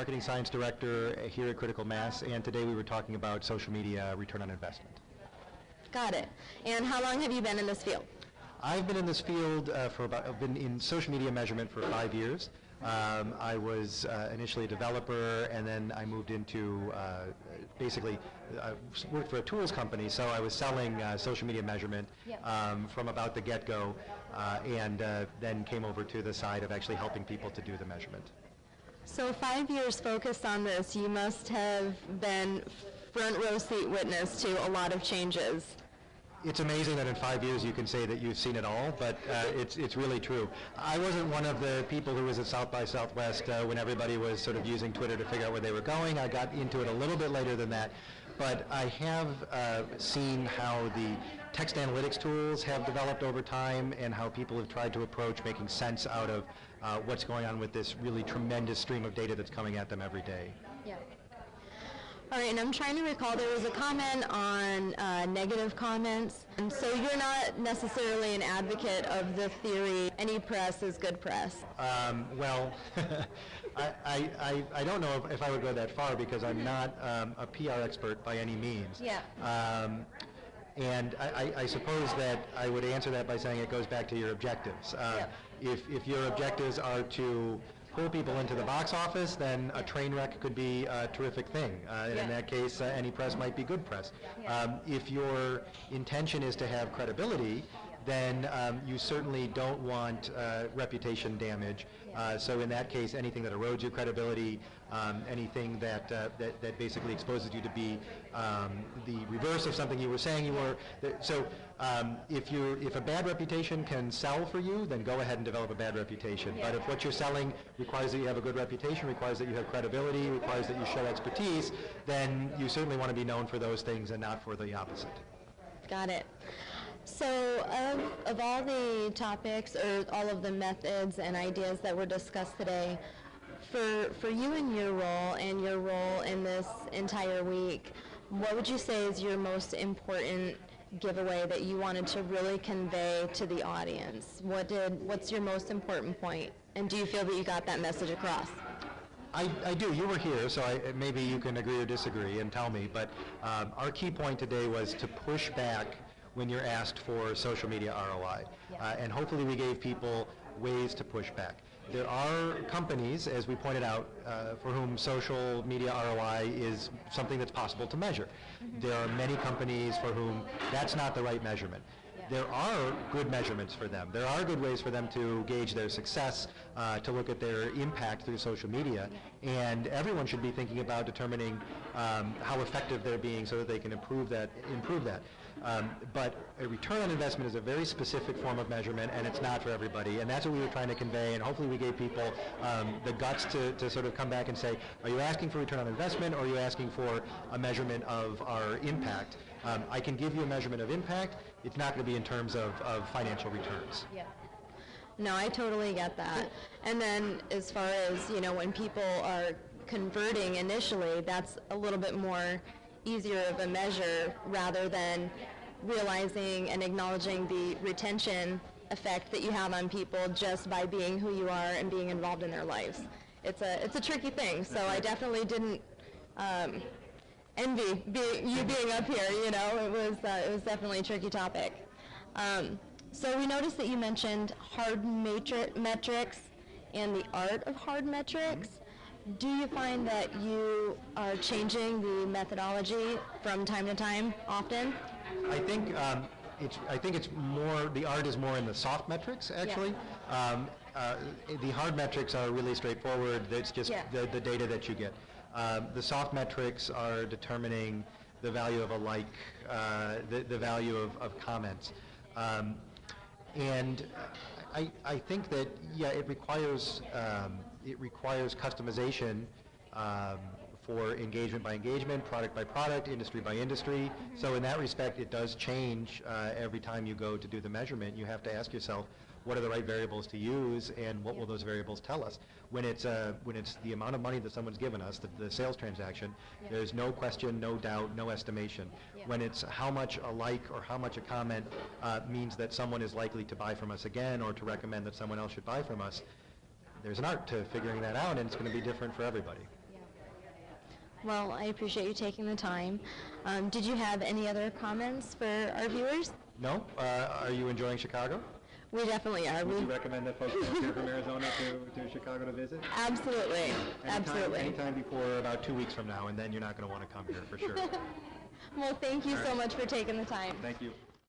Marketing Science Director here at Critical Mass, and today we were talking about social media return on investment. Got it. And how long have you been in this field? I've been in this field I've been in social media measurement for 5 years. I was initially a developer, and then I moved into basically worked for a tools company, so I was selling social media measurement from about the get-go, and then came over to the side of actually helping people to do the measurement. So 5 years focused on this, you must have been front row seat witness to a lot of changes. It's amazing that in 5 years you can say that you've seen it all, but it's really true. I wasn't one of the people who was at South by Southwest when everybody was sort of using Twitter to figure out where they were going. I got into it a little bit later than that, but I have seen how the text analytics tools have developed over time and how people have tried to approach making sense out of what's going on with this really tremendous stream of data that's coming at them every day. Yeah. All right, and I'm trying to recall, there was a comment on negative comments, and so you're not necessarily an advocate of the theory, any press is good press. Well, I don't know if I would go that far because I'm not a PR expert by any means. Yeah. And I suppose that I would answer that by saying it goes back to your objectives. If your objectives are to pull people into the box office, then a train wreck could be a terrific thing. And in that case, any press might be good press. If your intention is to have credibility, then you certainly don't want reputation damage. So in that case, anything that erodes your credibility, anything that basically exposes you to be the reverse of something you were saying you were. So if a bad reputation can sell for you, then go ahead and develop a bad reputation. But if what you're selling requires that you have a good reputation, requires that you have credibility, requires that you show expertise, then you certainly want to be known for those things and not for the opposite. Got it. So of all the topics or all of the methods and ideas that were discussed today, for you and your role in this entire week, what would you say is your most important giveaway that you wanted to really convey to the audience? What's your most important point? And do you feel that you got that message across? I do. You were here, so maybe you can agree or disagree and tell me. But our key point today was to push back when you're asked for social media ROI. And hopefully we gave people ways to push back. There are companies, as we pointed out, for whom social media ROI is something that's possible to measure. There are many companies for whom that's not the right measurement. There are good measurements for them. There are good ways for them to gauge their success, to look at their impact through social media, and everyone should be thinking about determining how effective they're being so that they can improve that. But a return on investment is a very specific form of measurement, and it's not for everybody, and that's what we were trying to convey, and hopefully we gave people the guts to sort of come back and say, are you asking for return on investment, or are you asking for a measurement of our impact? I can give you a measurement of impact. It's not going to be in terms of financial returns. Yeah. No, I totally get that. And then as far as, when people are converting initially, that's a little bit more easier of a measure rather than realizing and acknowledging the retention effect that you have on people just by being who you are and being involved in their lives. It's a tricky thing, so I definitely didn't envy you being up here. It was definitely a tricky topic. So we noticed that you mentioned hard metrics and the art of hard metrics. Do you find that you are changing the methodology from time to time often? I think it's more, the art is more in the soft metrics, actually. The hard metrics are really straightforward. It's just the data that you get. The soft metrics are determining the value of a like, the value of comments. And I think that, it requires customization for engagement by engagement, product by product, industry by industry. So in that respect, it does change every time you go to do the measurement. You have to ask yourself, what are the right variables to use, and what will those variables tell us? When it's the amount of money that someone's given us, the sales transaction, there's no question, no doubt, no estimation. When it's how much a like or how much a comment means that someone is likely to buy from us again or to recommend that someone else should buy from us, there's an art to figuring that out, and it's going to be different for everybody. Well, I appreciate you taking the time. Did you have any other comments for our viewers? No? Are you enjoying Chicago? We definitely are. Would you recommend that folks come here from Arizona to Chicago to visit? Absolutely. Absolutely. Anytime before about 2 weeks from now, and then you're not going to want to come here for sure. Well, thank you so much for taking the time. Thank you.